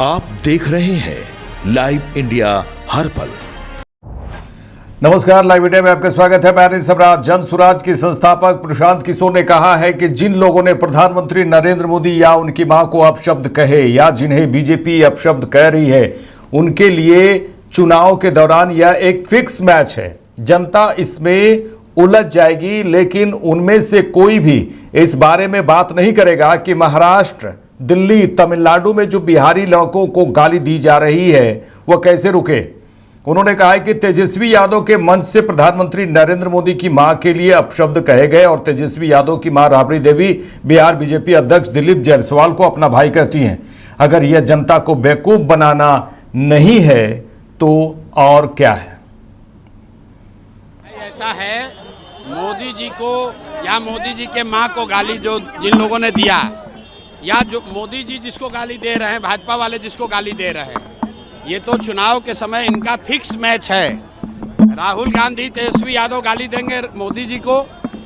आप देख रहे हैं लाइव इंडिया हर पल। नमस्कार, लाइव इंडिया में आपका स्वागत है। मैं सम्राट। जन सुराज के संस्थापक प्रशांत किशोर ने कहा है कि जिन लोगों ने प्रधानमंत्री नरेंद्र मोदी या उनकी मां को अपशब्द कहे या जिन्हें बीजेपी अपशब्द कह रही है, उनके लिए चुनाव के दौरान यह एक फिक्स मैच है। जनता इसमें उलझ जाएगी, लेकिन उनमें से कोई भी इस बारे में बात नहीं करेगा कि महाराष्ट्र, दिल्ली, तमिलनाडु में जो बिहारी लड़कों को गाली दी जा रही है वह कैसे रुके। उन्होंने कहा है कि तेजस्वी यादव के मंच से प्रधानमंत्री नरेंद्र मोदी की मां के लिए अपशब्द कहे गए और तेजस्वी यादव की मां राबड़ी देवी बिहार बीजेपी अध्यक्ष दिलीप जायसवाल को अपना भाई कहती हैं। अगर यह जनता को बेवकूफ बनाना नहीं है तो और क्या है। ऐसा है, मोदी जी को या मोदी जी के मां को गाली जो जिन लोगों ने दिया, या जो मोदी जी जिसको गाली दे रहे हैं, भाजपा वाले जिसको गाली दे रहे हैं, ये तो चुनाव के समय इनका फिक्स मैच है। राहुल गांधी तेजस्वी यादव गाली देंगे मोदी जी को,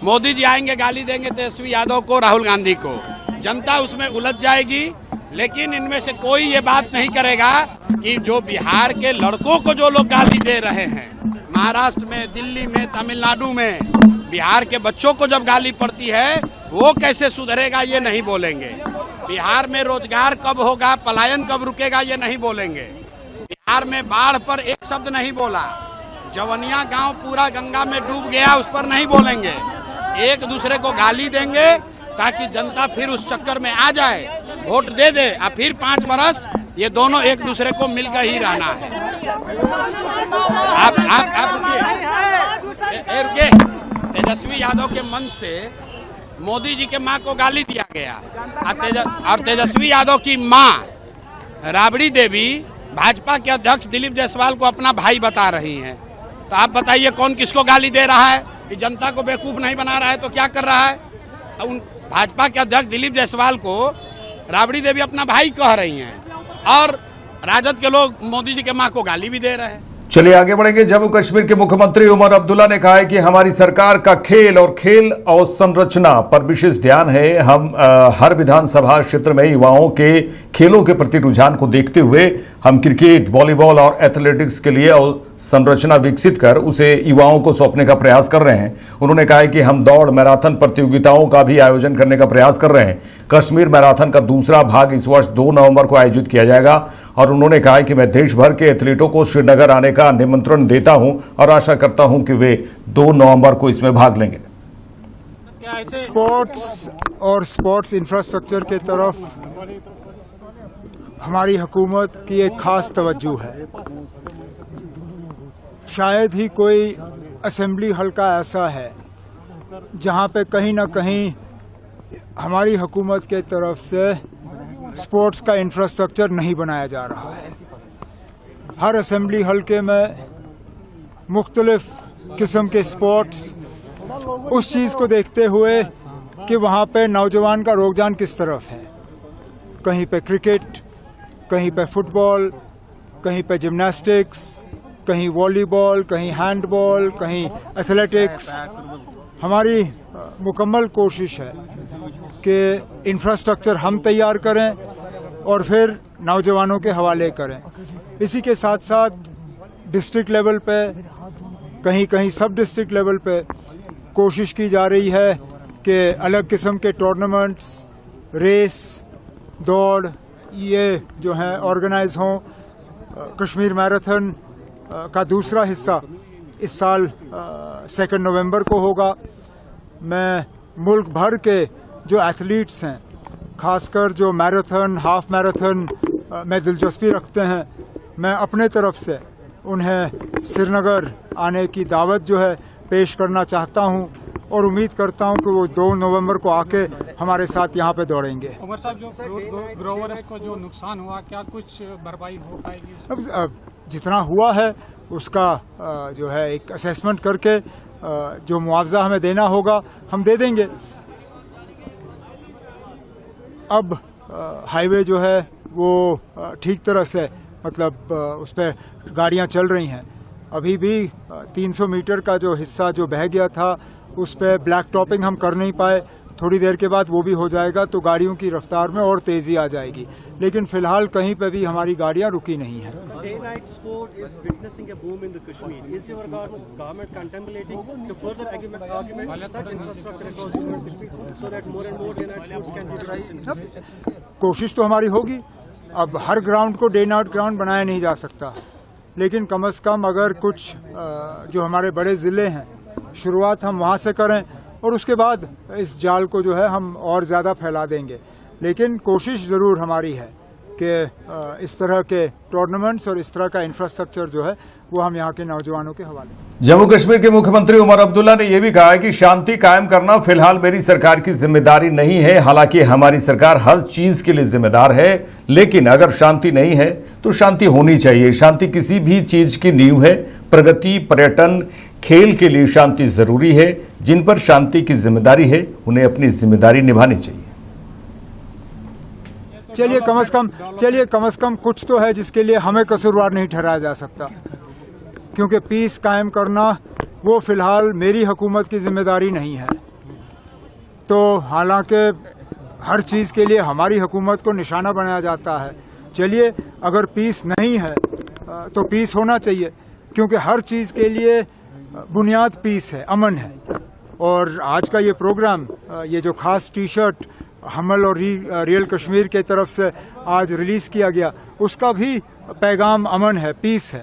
मोदी जी आएंगे गाली देंगे तेजस्वी यादव को, राहुल गांधी को। जनता उसमें उलझ जाएगी, लेकिन इनमें से कोई ये बात नहीं करेगा कि जो बिहार के लड़कों को जो लोग गाली दे रहे हैं, महाराष्ट्र में, दिल्ली में, तमिलनाडु में बिहार के बच्चों को जब गाली पड़ती है वो कैसे सुधरेगा, ये नहीं बोलेंगे। बिहार में रोजगार कब होगा, पलायन कब रुकेगा, ये नहीं बोलेंगे। बिहार में बाढ़ पर एक शब्द नहीं बोला। जवनिया गांव पूरा गंगा में डूब गया, उस पर नहीं बोलेंगे। एक दूसरे को गाली देंगे ताकि जनता फिर उस चक्कर में आ जाए, वोट दे दे, और फिर 5 बरस ये दोनों एक दूसरे को मिलकर ही रहना है। आप रुकिए। तेजस्वी यादव के मंच से मोदी जी के मां को गाली दिया गया और तेजस्वी यादव की मां राबड़ी देवी भाजपा के अध्यक्ष दिलीप जायसवाल को अपना भाई बता रही हैं। तो आप बताइए कौन किसको गाली दे रहा है? कि जनता को बेवकूफ नहीं बना रहा है तो क्या कर रहा है? उन भाजपा के अध्यक्ष दिलीप जायसवाल को राबड़ी देवी अपना भाई कह रही हैं और राजद के लोग मोदी जी के मां को गाली भी दे रहे हैं। चलिए आगे बढ़ेंगे। जम्मू कश्मीर के मुख्यमंत्री उमर अब्दुल्ला ने कहा है कि हमारी सरकार का खेल और संरचना पर विशेष ध्यान है। हम हर विधानसभा क्षेत्र में युवाओं के खेलों के प्रति रुझान को देखते हुए हम क्रिकेट, वॉलीबॉल और एथलेटिक्स के लिए संरचना विकसित कर उसे युवाओं को सौंपने का प्रयास कर रहे हैं। उन्होंने कहा है कि हम दौड़, मैराथन प्रतियोगिताओं का भी आयोजन करने का प्रयास कर रहे हैं। कश्मीर मैराथन का दूसरा भाग इस वर्ष 2 नवंबर को आयोजित किया जाएगा और उन्होंने कहा है कि मैं देश भर के एथलीटों को श्रीनगर आने का निमंत्रण देता हूं और आशा करता हूं कि वे 2 नवंबर को इसमें भाग लेंगे। स्पोर्ट्स और स्पोर्ट्स इंफ्रास्ट्रक्चर के तरफ हमारी हुकूमत की एक खास तवज्जो है। शायद ही कोई असेंबली हल्का ऐसा है जहां पे कहीं ना कहीं हमारी हुकूमत के तरफ से स्पोर्ट्स का इंफ्रास्ट्रक्चर नहीं बनाया जा रहा है। हर असेंबली हल्के में मुख्तलिफ किस्म के स्पोर्ट्स, उस चीज़ को देखते हुए कि वहाँ पे नौजवान का रुझान किस तरफ है। कहीं पे क्रिकेट, कहीं पे फुटबॉल, कहीं पे जिम्नास्टिक्स, कहीं वॉलीबॉल, कहीं हैंडबॉल, कहीं एथलेटिक्स। हमारी मुकम्मल कोशिश है कि इंफ्रास्ट्रक्चर हम तैयार करें और फिर नौजवानों के हवाले करें। इसी के साथ साथ डिस्ट्रिक्ट लेवल पे, कहीं कहीं सब डिस्ट्रिक्ट लेवल पे कोशिश की जा रही है कि अलग किस्म के टूर्नामेंट्स, रेस, दौड़ ये जो हैं ऑर्गेनाइज हों। कश्मीर मैराथन का दूसरा हिस्सा इस साल 2 नवंबर को होगा। मैं मुल्क भर के जो एथलीट्स हैं, खासकर जो मैराथन, हाफ मैराथन में दिलचस्पी रखते हैं, मैं अपने तरफ से उन्हें श्रीनगर आने की दावत जो है पेश करना चाहता हूं और उम्मीद करता हूं कि वो 2 नवंबर को आके हमारे साथ यहां पे दौड़ेंगे। उमर साहब, जो ग्रोवर्स को जो नुकसान हुआ, क्या कुछ भरपाई हो पाएगी? अब जितना हुआ है उसका जो है एक असेसमेंट करके जो मुआवजा हमें देना होगा हम दे देंगे। अब हाईवे जो है वो ठीक तरह से, मतलब उस पर गाड़ियां चल रही हैं। अभी भी 300 मीटर का जो हिस्सा जो बह गया था उस पर ब्लैक टॉपिंग हम कर नहीं पाए, थोड़ी देर के बाद वो भी हो जाएगा तो गाड़ियों की रफ्तार में और तेजी आ जाएगी, लेकिन फिलहाल कहीं पे भी हमारी गाड़ियां रुकी नहीं हैं। Day-night sport is witnessing a boom in the Kashmir. Is your government contemplating to further augment such infrastructure across the Kashmir so that more and more day-night sports can be realized? कोशिश तो हमारी होगी। अब हर ground को day night ground बनाया नहीं जा सकता, लेकिन कम से कम अगर कुछ जो हमारे बड़े ज़िले हैं शुरुआत हम वहाँ से करें और उसके बाद इस जाल को जो है हम और ज़्यादा फैला देंगे। लेकिन कोशिश ज़रूर हमारी है कि इस तरह के टूर्नामेंट्स और इस तरह का इंफ्रास्ट्रक्चर जो है वो हम यहाँ के नौजवानों के हवाले। जम्मू कश्मीर के मुख्यमंत्री उमर अब्दुल्ला ने यह भी कहा है कि शांति कायम करना फिलहाल मेरी सरकार की जिम्मेदारी नहीं है। हालांकि हमारी सरकार हर चीज के लिए जिम्मेदार है, लेकिन अगर शांति नहीं है तो शांति होनी चाहिए। शांति किसी भी चीज की नींव है। प्रगति, पर्यटन, खेल के लिए शांति जरूरी है। जिन पर शांति की जिम्मेदारी है उन्हें अपनी जिम्मेदारी निभानी चाहिए। चलिए कम से कम कुछ तो है जिसके लिए हमें कसूरवार नहीं ठहराया जा सकता, क्योंकि पीस कायम करना वो फिलहाल मेरी हुकूमत की जिम्मेदारी नहीं है। तो हालांकि हर चीज़ के लिए हमारी हुकूमत को निशाना बनाया जाता है। चलिए अगर पीस नहीं है तो पीस होना चाहिए, क्योंकि हर चीज़ के लिए बुनियाद पीस है, अमन है। और आज का ये प्रोग्राम, ये जो खास टी शर्ट हमल और रियल कश्मीर के तरफ से आज रिलीज़ किया गया, उसका भी पैगाम अमन है, पीस है।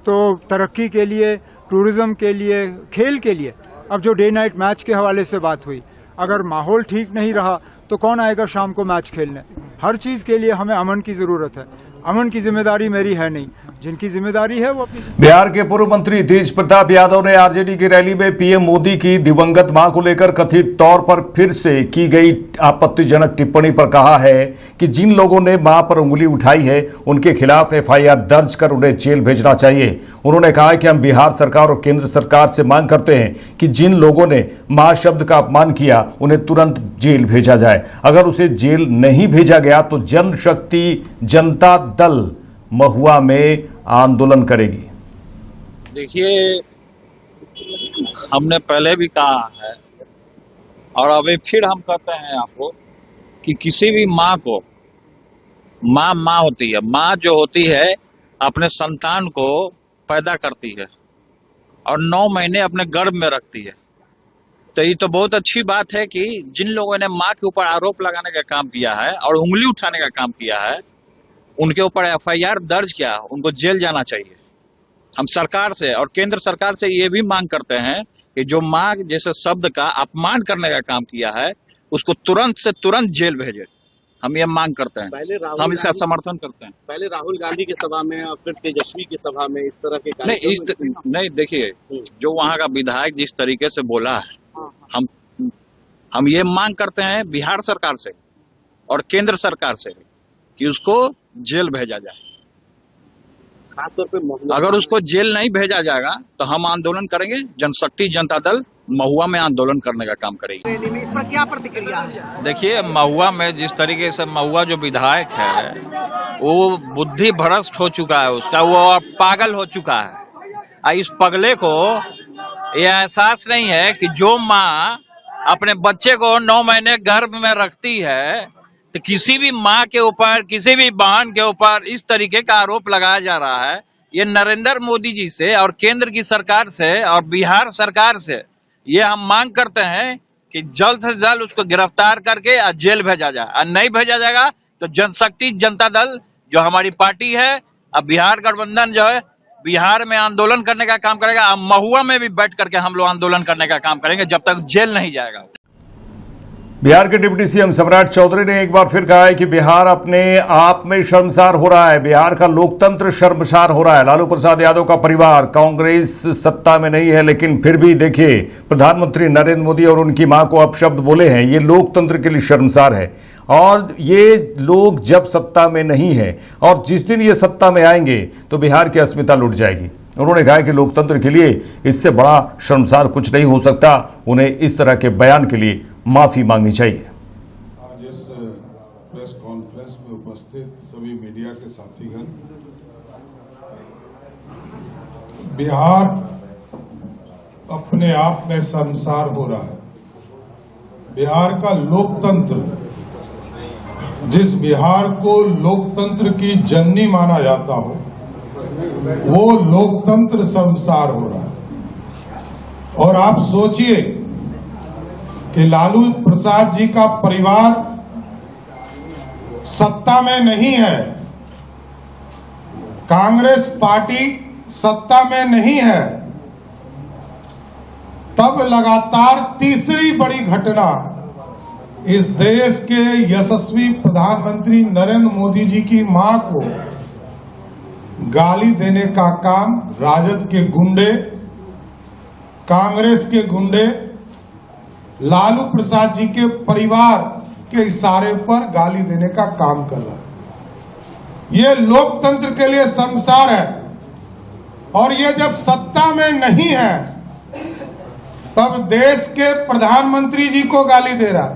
तो तरक्की के लिए, टूरिज़्म के लिए, खेल के लिए, अब जो डे नाइट मैच के हवाले से बात हुई, अगर माहौल ठीक नहीं रहा तो कौन आएगा शाम को मैच खेलने। हर चीज़ के लिए हमें अमन की ज़रूरत है। अमन की जिम्मेदारी मेरी है नहीं, जिनकी जिम्मेदारी है वो अपनी। बिहार के पूर्व मंत्री तेज प्रताप यादव ने आरजेडी की रैली में पीएम मोदी की दिवंगत मां को लेकर कथित तौर पर फिर से की गई आपत्तिजनक टिप्पणी पर कहा है कि जिन लोगों ने मां पर उंगली उठाई है उनके खिलाफ एफआईआर दर्ज कर उन्हें जेल भेजना चाहिए। उन्होंने कहा कि हम बिहार सरकार और केंद्र सरकार से मांग करते हैं कि जिन लोगों ने मां शब्द का अपमान किया उन्हें तुरंत जेल भेजा जाए। अगर उसे जेल नहीं भेजा गया तो जनशक्ति जनता दल महुआ में आंदोलन करेगी। देखिए, हमने पहले भी कहा है और अभी फिर हम कहते हैं आपको कि किसी भी माँ को, माँ होती है। माँ जो होती है अपने संतान को पैदा करती है और 9 महीने अपने गर्भ में रखती है। तो ये तो बहुत अच्छी बात है कि जिन लोगों ने माँ के ऊपर आरोप लगाने का काम किया है और उंगली उठाने का काम किया है, उनके ऊपर एफआईआर दर्ज किया, उनको जेल जाना चाहिए। हम सरकार से और केंद्र सरकार से ये भी मांग करते हैं कि जो माँ जैसे शब्द का अपमान करने का काम किया है उसको तुरंत से तुरंत जेल भेजे। हम ये मांग करते हैं, हम इसका समर्थन करते हैं। पहले राहुल गांधी की सभा में और फिर तेजस्वी की सभा में इस तरह के नहीं, देखिए, जो वहाँ का विधायक जिस तरीके से बोला है, हम ये मांग करते हैं बिहार सरकार से और केंद्र सरकार से कि उसको जेल भेजा जाए। खासतौर पे अगर उसको जेल नहीं भेजा जाएगा तो हम आंदोलन करेंगे। जनशक्ति जनता दल महुआ में आंदोलन करने का काम करेगी। इस पर क्या प्रतिक्रिया है? देखिए, महुआ में जिस तरीके से महुआ जो विधायक है वो बुद्धि भ्रष्ट हो चुका है, उसका वो पागल हो चुका है। इस पगले को ये एहसास नहीं है कि जो माँ अपने बच्चे को 9 महीने गर्भ में रखती है, तो किसी भी माँ के ऊपर, किसी भी बहन के ऊपर इस तरीके का आरोप लगाया जा रहा है। ये नरेंद्र मोदी जी से और केंद्र की सरकार से और बिहार सरकार से ये हम मांग करते हैं कि जल्द से जल्द उसको गिरफ्तार करके जेल भेजा जाए। और नहीं भेजा जाएगा तो जनशक्ति जनता दल जो हमारी पार्टी है, अब बिहार गठबंधन जो है, बिहार में आंदोलन करने का काम करेगा। अब महुआ में भी बैठ करके हम लोग आंदोलन करने का काम करेंगे जब तक जेल नहीं जाएगा। बिहार के डिप्टी सीएम सम्राट चौधरी ने एक बार फिर कहा है कि बिहार अपने आप में शर्मसार हो रहा है। बिहार का लोकतंत्र शर्मसार हो रहा है। लालू प्रसाद यादव का परिवार, कांग्रेस सत्ता में नहीं है, लेकिन फिर भी देखिए प्रधानमंत्री नरेंद्र मोदी और उनकी मां को अपशब्द बोले हैं। ये लोकतंत्र के लिए शर्मसार है। और ये लोग जब सत्ता में नहीं है और जिस दिन ये सत्ता में आएंगे तो बिहार की अस्मिता लुट जाएगी। उन्होंने कहा कि लोकतंत्र के लिए इससे बड़ा शर्मसार कुछ नहीं हो सकता। उन्हें इस तरह के बयान के लिए माफी मांगनी चाहिए। आज इस प्रेस कॉन्फ्रेंस में उपस्थित सभी मीडिया के साथीगण, बिहार अपने आप में शर्मसार हो रहा है। बिहार का लोकतंत्र, जिस बिहार को लोकतंत्र की जननी माना जाता हो, वो लोकतंत्र शर्मसार हो रहा है। और आप सोचिए कि लालू प्रसाद जी का परिवार सत्ता में नहीं है, कांग्रेस पार्टी सत्ता में नहीं है, तब लगातार तीसरी बड़ी घटना इस देश के यशस्वी प्रधानमंत्री नरेंद्र मोदी जी की मां को गाली देने का काम राजद के गुंडे, कांग्रेस के गुंडे, लालू प्रसाद जी के परिवार के इशारे पर गाली देने का काम कर रहा है। ये लोकतंत्र के लिए शर्मसार है। और ये जब सत्ता में नहीं है तब देश के प्रधानमंत्री जी को गाली दे रहा है।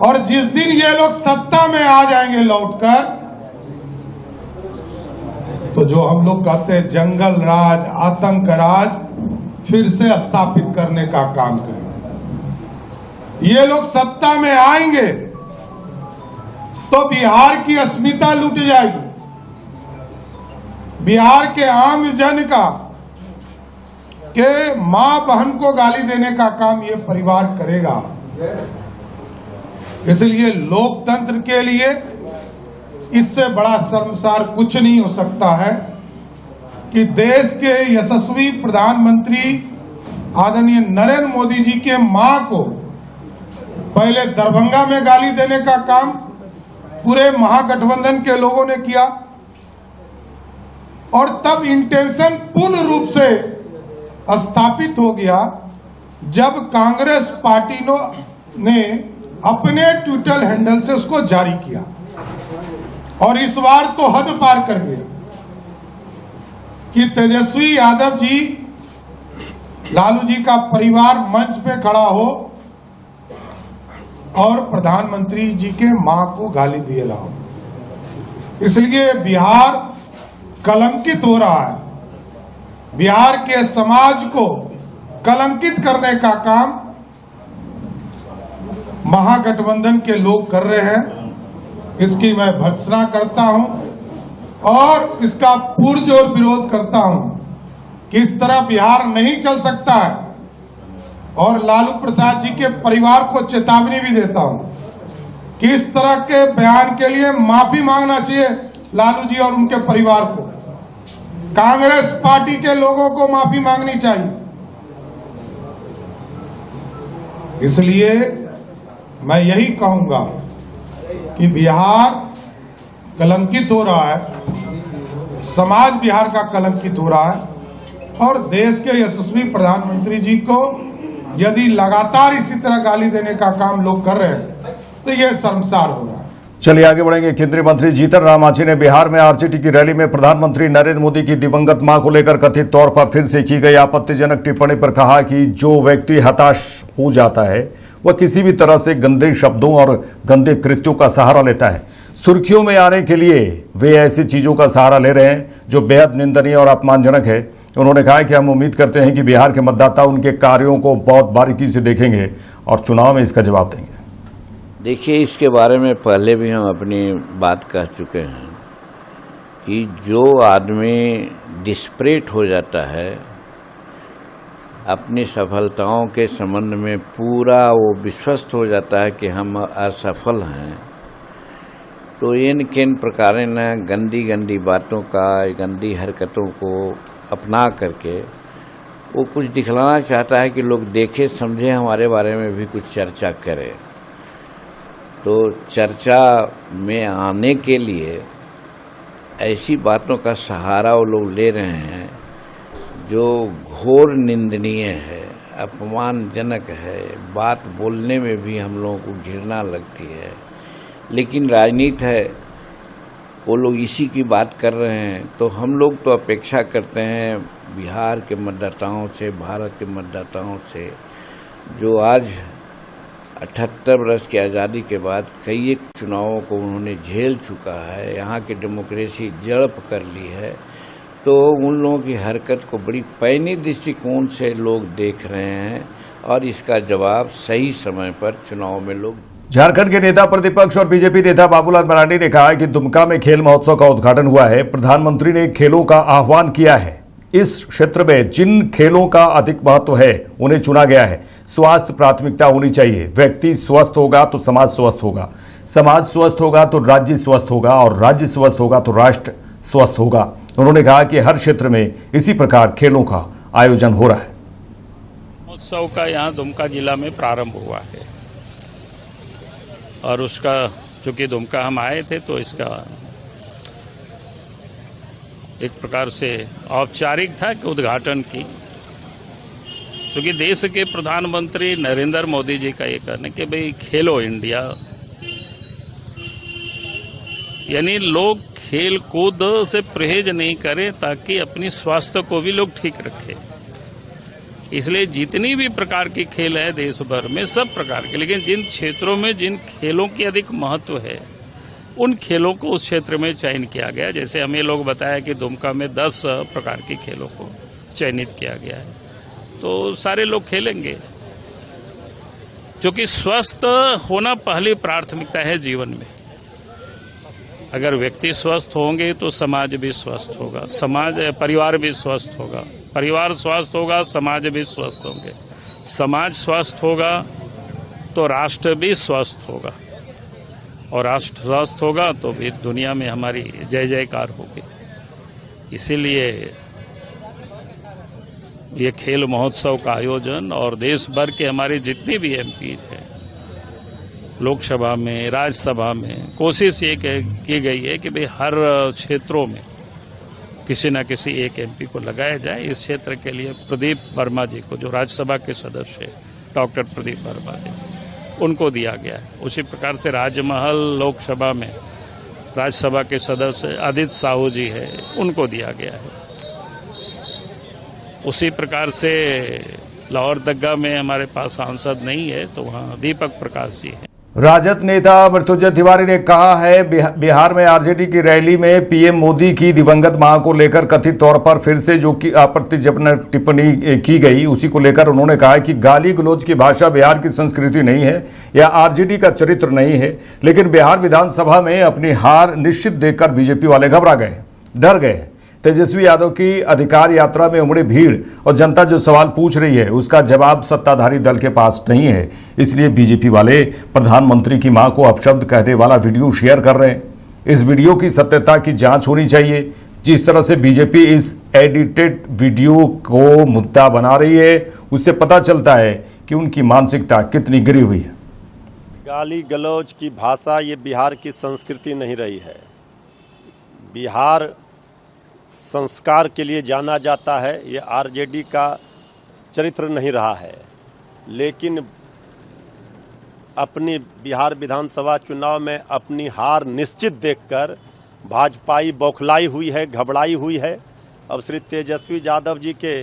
और जिस दिन ये लोग सत्ता में आ जाएंगे लौटकर, तो जो हम लोग कहते हैं जंगल राज, आतंक राज फिर से स्थापित करने का काम करेंगे। ये लोग सत्ता में आएंगे तो बिहार की अस्मिता लूट जाएगी। बिहार के आम जन का के मां बहन को गाली देने का काम ये परिवार करेगा। इसलिए लोकतंत्र के लिए इससे बड़ा शर्मसार कुछ नहीं हो सकता है कि देश के यशस्वी प्रधानमंत्री आदरणीय नरेंद्र मोदी जी के मां को पहले दरभंगा में गाली देने का काम पूरे महागठबंधन के लोगों ने किया, और तब इंटेंशन पूर्ण रूप से स्थापित हो गया जब कांग्रेस पार्टी ने अपने ट्विटर हैंडल से उसको जारी किया। और इस बार तो हद पार कर गया कि तेजस्वी यादव जी, लालू जी का परिवार मंच पे खड़ा हो और प्रधानमंत्री जी के मां को गाली दिए रहा हो। इसलिए बिहार कलंकित हो रहा है। बिहार के समाज को कलंकित करने का काम महागठबंधन के लोग कर रहे हैं। इसकी मैं भर्त्सना करता हूं और इसका पुरजोर विरोध करता हूं कि इस तरह बिहार नहीं चल सकता है। और लालू प्रसाद जी के परिवार को चेतावनी भी देता हूं कि इस तरह के बयान के लिए माफी मांगना चाहिए लालू जी और उनके परिवार को। कांग्रेस पार्टी के लोगों को माफी मांगनी चाहिए। इसलिए मैं यही कहूंगा कि बिहार कलंकित हो रहा है, समाज बिहार का कलंकित हो रहा है। और देश के यशस्वी प्रधानमंत्री जी को यदि लगातार इसी तरह गाली देने का काम लोग कर रहे हैं तो यह शर्मसार हो रहा है। चलिए आगे बढ़ेंगे। केंद्रीय मंत्री जीतन राम मांझी ने बिहार में आरजेडी की रैली में प्रधानमंत्री नरेंद्र मोदी की दिवंगत मां को लेकर कथित तौर पर फिर से की गई आपत्तिजनक टिप्पणी पर कहा कि जो व्यक्ति हताश हो जाता है वह किसी भी तरह से गंदे शब्दों और गंदे कृत्यों का सहारा लेता है। सुर्खियों में आने के लिए वे ऐसी चीजों का सहारा ले रहे हैं जो बेहद निंदनीय और अपमानजनक है। उन्होंने कहा कि हम उम्मीद करते हैं कि बिहार के मतदाता उनके कार्यों को बहुत बारीकी से देखेंगे और चुनाव में इसका जवाब देंगे। देखिए, इसके बारे में पहले भी हम अपनी बात कह चुके हैं कि जो आदमी डिस्परेट हो जाता है, अपनी सफलताओं के संबंध में पूरा वो विश्वस्त हो जाता है कि हम असफल हैं, तो इन किन प्रकार न गंदी गंदी बातों का, गंदी हरकतों को अपना करके वो कुछ दिखलाना चाहता है कि लोग देखें समझें, हमारे बारे में भी कुछ चर्चा करें। तो चर्चा में आने के लिए ऐसी बातों का सहारा वो लोग ले रहे हैं जो घोर निंदनीय है, अपमानजनक है। बात बोलने में भी हम लोगों को घृणा लगती है, लेकिन राजनीति है, वो लोग इसी की बात कर रहे हैं। तो हम लोग तो अपेक्षा करते हैं बिहार के मतदाताओं से, भारत के मतदाताओं से, जो आज 78 वर्ष की आज़ादी के बाद कई एक चुनावों को उन्होंने झेल चुका है, यहाँ की डेमोक्रेसी जड़ पकड़ ली है, तो उन लोगों की हरकत को बड़ी पैनी दृष्टिकोण से लोग देख रहे हैं और इसका जवाब सही समय पर चुनाव में लोग। झारखंड के नेता प्रतिपक्ष और बीजेपी नेता बाबूलाल मरांडी ने कहा कि दुमका में खेल महोत्सव का उद्घाटन हुआ है। प्रधानमंत्री ने खेलों का आह्वान किया है। इस क्षेत्र में जिन खेलों का अधिक महत्व है उन्हें चुना गया है। स्वास्थ्य प्राथमिकता होनी चाहिए। व्यक्ति स्वस्थ होगा तो समाज स्वस्थ होगा, समाज स्वस्थ होगा तो राज्य स्वस्थ होगा, और राज्य स्वस्थ होगा तो राष्ट्र स्वस्थ होगा। उन्होंने कहा कि हर क्षेत्र में इसी प्रकार खेलों का आयोजन हो रहा है। महोत्सव का यहाँ दुमका जिला में प्रारंभ हुआ है और उसका चूंकि दुमका हम आए थे तो इसका एक प्रकार से औपचारिक था कि उद्घाटन की, क्योंकि देश के प्रधानमंत्री नरेंद्र मोदी जी का ये कहना कि भाई खेलो इंडिया, यानी लोग खेल कूद से परहेज नहीं करें ताकि अपनी स्वास्थ्य को भी लोग ठीक रखें। इसलिए जितनी भी प्रकार की खेल है देश भर में, सब प्रकार के, लेकिन जिन क्षेत्रों में जिन खेलों की अधिक महत्व है उन खेलों को उस क्षेत्र में चयन किया गया। जैसे हमें लोग बताया कि दुमका में 10 प्रकार की खेलों को चयनित किया गया है, तो सारे लोग खेलेंगे, क्योंकि स्वस्थ होना पहली प्राथमिकता है जीवन में। अगर व्यक्ति स्वस्थ होंगे तो समाज भी स्वस्थ होगा, परिवार भी स्वस्थ होगा, परिवार स्वस्थ होगा, समाज भी स्वस्थ होंगे, समाज स्वस्थ होगा तो राष्ट्र भी स्वस्थ होगा, और राष्ट्र स्वस्थ होगा तो भी दुनिया में हमारी जय जयकार होगी। इसीलिए ये खेल महोत्सव का आयोजन और देश भर के हमारे जितने भी एमपी हैं, लोकसभा में, राज्यसभा में, कोशिश ये की गई है कि भाई हर क्षेत्रों में किसी न किसी एक एमपी को लगाया जाए। इस क्षेत्र के लिए प्रदीप वर्मा जी को, जो राज्यसभा के सदस्य हैं, डॉक्टर प्रदीप वर्मा जी, उनको दिया गया है। उसी प्रकार से राजमहल लोकसभा में राज्यसभा के सदस्य आदित्य साहू जी है, उनको दिया गया है। उसी प्रकार से लाहौर दग्गा में हमारे पास सांसद नहीं है, तो वहाँ दीपक प्रकाश जी हैं। राजद नेता मृत्युंजय तिवारी ने कहा है बिहार में आरजेडी की रैली में पीएम मोदी की दिवंगत मां को लेकर कथित तौर पर फिर से जो कि आपत्तिजनक टिप्पणी की गई, उसी को लेकर उन्होंने कहा कि गाली गलौज की भाषा बिहार की संस्कृति नहीं है या आरजेडी का चरित्र नहीं है। लेकिन बिहार विधानसभा में अपनी हार निश्चित देखकर बीजेपी वाले घबरा गए, डर गए। तेजस्वी यादव की अधिकार यात्रा में उमड़ी भीड़ और जनता जो सवाल पूछ रही है उसका जवाब सत्ताधारी दल के पास नहीं है। इसलिए बीजेपी वाले प्रधानमंत्री की मां को अपशब्द कहने वाला वीडियो शेयर कर रहे हैं। इस वीडियो की सत्यता की जांच होनी चाहिए। जिस तरह से बीजेपी इस एडिटेड वीडियो को मुद्दा बना रही है, उससे पता चलता है कि उनकी मानसिकता कितनी गिरी हुई है। गाली गलौज की भाषा ये बिहार की संस्कृति नहीं रही है। बिहार संस्कार के लिए जाना जाता है, ये आरजेडी का चरित्र नहीं रहा है। लेकिन अपनी बिहार विधानसभा चुनाव में अपनी हार निश्चित देखकर भाजपाई बौखलाई हुई है, घबराई हुई है। अब श्री तेजस्वी यादव जी के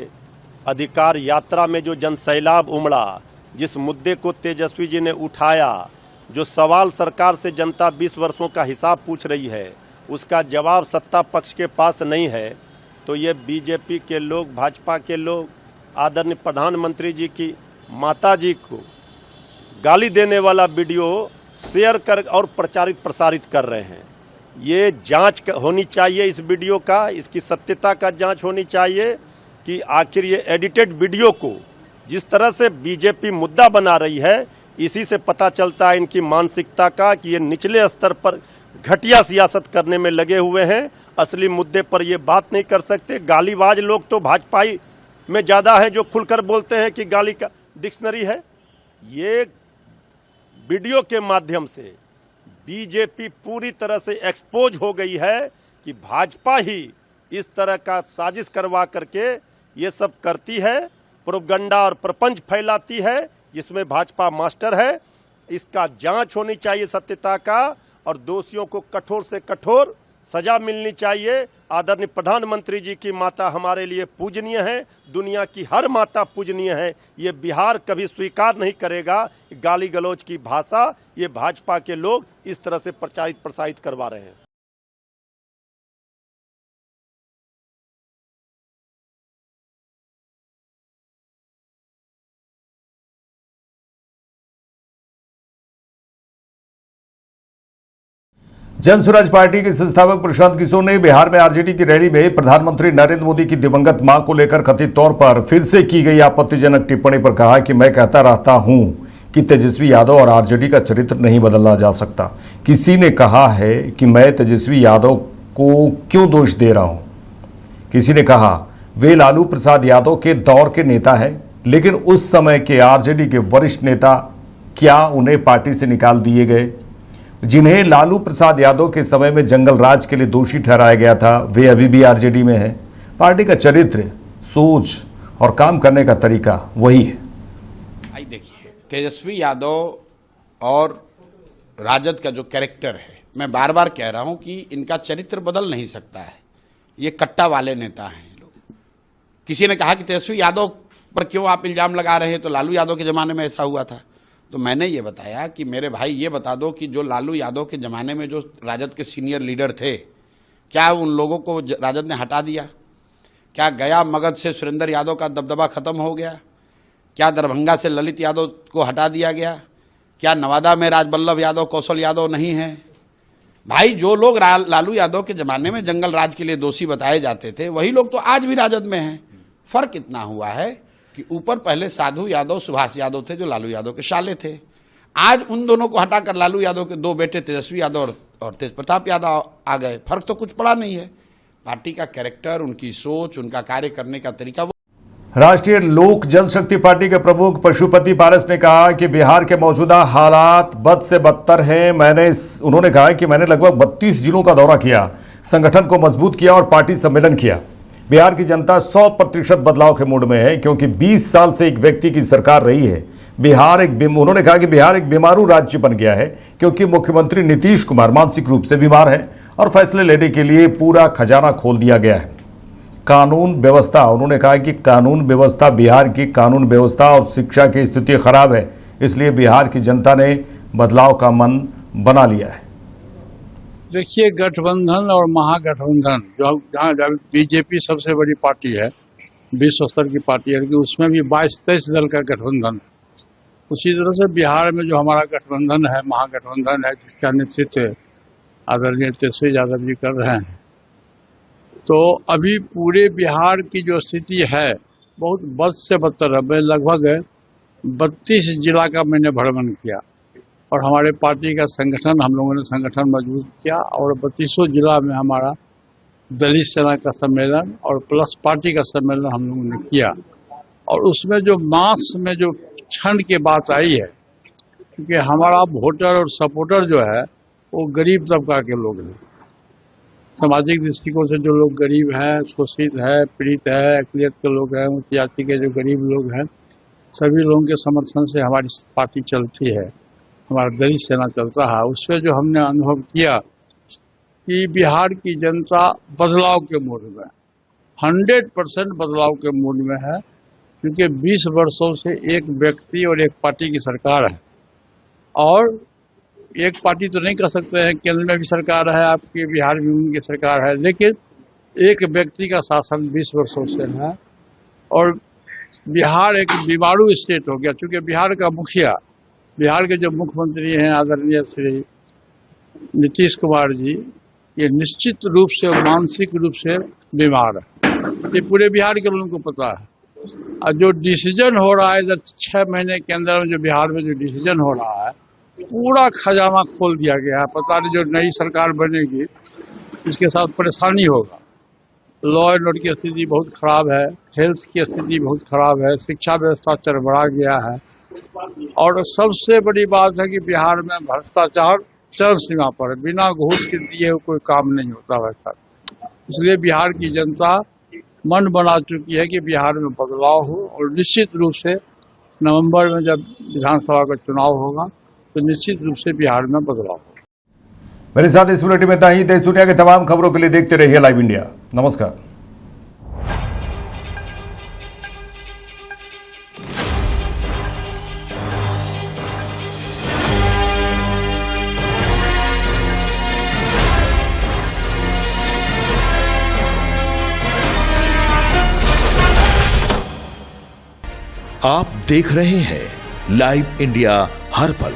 अधिकार यात्रा में जो जनसैलाब उमड़ा, जिस मुद्दे को तेजस्वी जी ने उठाया, जो सवाल सरकार से जनता 20 वर्षों का हिसाब पूछ रही है, उसका जवाब सत्ता पक्ष के पास नहीं है, तो ये बीजेपी के लोग, भाजपा के लोग आदरणीय प्रधानमंत्री जी की माता जी को गाली देने वाला वीडियो शेयर कर और प्रसारित कर रहे हैं। ये जांच होनी चाहिए इस वीडियो का, इसकी सत्यता का जांच होनी चाहिए कि आखिर ये एडिटेड वीडियो को जिस तरह से बीजेपी मुद्दा बना रही है, इसी से पता चलता है इनकी मानसिकता का कि ये निचले स्तर पर घटिया सियासत करने में लगे हुए हैं। असली मुद्दे पर ये बात नहीं कर सकते। गालीबाज लोग तो भाजपाई में ज़्यादा है जो खुलकर बोलते हैं कि गाली का डिक्शनरी है। ये वीडियो के माध्यम से बीजेपी पूरी तरह से एक्सपोज हो गई है कि भाजपा ही इस तरह का साजिश करवा करके ये सब करती है, प्रोपगंडा और प्रपंच फैलाती है, जिसमें भाजपा मास्टर है। इसका जांच होनी चाहिए सत्यता का, और दोषियों को कठोर से कठोर सजा मिलनी चाहिए। आदरणीय प्रधानमंत्री जी की माता हमारे लिए पूजनीय है, दुनिया की हर माता पूजनीय है। ये बिहार कभी स्वीकार नहीं करेगा गाली गलौज की भाषा ये भाजपा के लोग इस तरह से प्रसारित करवा रहे हैं। जन स्वराज पार्टी के संस्थापक प्रशांत किशोर ने बिहार में आरजेडी की रैली में प्रधानमंत्री नरेंद्र मोदी की दिवंगत मां को लेकर कथित तौर पर फिर से की गई आपत्तिजनक टिप्पणी पर कहा कि मैं कहता रहता हूं कि तेजस्वी यादव और आरजेडी का चरित्र नहीं बदला जा सकता। किसी ने कहा है कि मैं तेजस्वी यादव को क्यों दोष दे रहा हूं। किसी ने कहा वे लालू प्रसाद यादव के दौर के नेता हैं, लेकिन उस समय के आरजेडी के वरिष्ठ नेता क्या उन्हें पार्टी से निकाल दिए गए? जिन्हें लालू प्रसाद यादव के समय में जंगल राज के लिए दोषी ठहराया गया था, वे अभी भी आरजेडी में हैं। पार्टी का चरित्र, सोच और काम करने का तरीका वही है। आई देखिए, तेजस्वी यादव और राजद का जो कैरेक्टर है, मैं बार बार कह रहा हूं कि इनका चरित्र बदल नहीं सकता है। ये कट्टा वाले नेता हैं लोग। किसी ने कहा कि तेजस्वी यादव पर क्यों आप इल्जाम लगा रहे हैं, तो लालू यादव के ज़माने में ऐसा हुआ था। तो मैंने ये बताया कि मेरे भाई ये बता दो कि जो लालू यादव के ज़माने में जो राजद के सीनियर लीडर थे, क्या उन लोगों को राजद ने हटा दिया? क्या गया मगध से सुरेंद्र यादव का दबदबा खत्म हो गया? क्या दरभंगा से ललित यादव को हटा दिया गया? क्या नवादा में राजबल्लभ यादव, कौशल यादव नहीं हैं? भाई, जो लोग लालू यादव के ज़माने में जंगल राज के लिए दोषी बताए जाते थे, वही लोग तो आज भी राजद में हैं। फर्क इतना हुआ है कि ऊपर पहले साधु यादव, सुभाष यादव थे जो लालू यादव के साले थे। आज उन दोनों को हटाकर लालू यादव के दो बेटे तेजस्वी यादव और तेज प्रताप यादव आ गए। फर्क तो कुछ पड़ा नहीं है। पार्टी का कैरेक्टर, उनकी सोच, उनका कार्य करने का तरीका। राष्ट्रीय लोक जनशक्ति पार्टी के प्रमुख पशुपति पारस ने कहा कि बिहार के मौजूदा हालात बद से बदतर हैं। उन्होंने कहा कि मैंने लगभग 32 जिलों का दौरा किया, संगठन को मजबूत किया और पार्टी सम्मेलन किया। बिहार की जनता 100% बदलाव के मूड में है, क्योंकि 20 साल से एक व्यक्ति की सरकार रही है। उन्होंने कहा कि बिहार एक बीमारू राज्य बन गया है, क्योंकि मुख्यमंत्री नीतीश कुमार मानसिक रूप से बीमार है और फैसले लेने के लिए पूरा खजाना खोल दिया गया है। कानून व्यवस्था, उन्होंने कहा कि कानून व्यवस्था, बिहार की कानून व्यवस्था और शिक्षा की स्थिति खराब है, इसलिए बिहार की जनता ने बदलाव का मन बना लिया है। देखिए, गठबंधन और महागठबंधन, जहाँ बीजेपी सबसे बड़ी पार्टी है, विश्व स्तर की पार्टी है, उसमें भी 22-23 दल का गठबंधन है। उसी तरह से बिहार में जो हमारा गठबंधन है, महागठबंधन है, जिसका नेतृत्व आदरणीय तेजस्वी यादव जी कर रहे हैं, तो अभी पूरे बिहार की जो स्थिति है बहुत बद से बदतर है। मैं लगभग 32 जिला का मैंने भ्रमण किया और हमारे पार्टी का संगठन, हम लोगों ने संगठन मजबूत किया और 32 जिला में हमारा दलित सेना का सम्मेलन और प्लस पार्टी का सम्मेलन हम लोगों ने किया। और उसमें जो मास में जो क्षण की बात आई है, क्योंकि हमारा वोटर और सपोर्टर जो है वो गरीब तबका के लोग हैं। सामाजिक दृष्टिकोण से जो लोग गरीब हैं, शोषित है, पीड़ित है, अकलियत के लोग हैं, उच्च जाति के जो गरीब लोग हैं, सभी लोगों के समर्थन से हमारी पार्टी चलती है, हमारा दलित सेना चलता है। उससे जो हमने अनुभव किया कि बिहार की जनता बदलाव के मूड में, 100% बदलाव के मूड में है, क्योंकि 20 वर्षों से एक व्यक्ति और एक पार्टी की सरकार है। और एक पार्टी तो नहीं कह सकते हैं, केंद्र में भी सरकार है आपकी, बिहार में उनकी सरकार है, लेकिन एक व्यक्ति का शासन 20 वर्षों से है। और बिहार एक बीमारू स्टेट हो गया, क्योंकि बिहार का मुखिया, बिहार के जो मुख्यमंत्री हैं आदरणीय श्री नीतीश कुमार जी, ये निश्चित रूप से मानसिक रूप से बीमार है। ये पूरे बिहार के लोगों को पता है। और जो डिसीजन हो रहा है इधर 6 महीने के अंदर में, जो बिहार में जो डिसीजन हो रहा है, पूरा खजाना खोल दिया गया है। पता नहीं जो नई सरकार बनेगी इसके साथ परेशानी होगा। लॉ एंड ऑर्डर की स्थिति बहुत खराब है, हेल्थ की स्थिति बहुत खराब है, शिक्षा व्यवस्था चरमरा गया है। और सबसे बड़ी बात है कि बिहार में भ्रष्टाचार चरम सीमा पर है, बिना घूस के दिए कोई काम नहीं होता वैसा। इसलिए बिहार की जनता मन बना चुकी है कि बिहार में बदलाव हो, और निश्चित रूप से नवंबर में जब विधानसभा का चुनाव होगा तो निश्चित रूप से बिहार में बदलाव होगा। मेरे साथ इस बुलेटिन में इतना ही। देश दुनिया के तमाम खबरों के लिए देखते रहिए लाइव इंडिया। नमस्कार। आप देख रहे हैं लाइव इंडिया हर पल।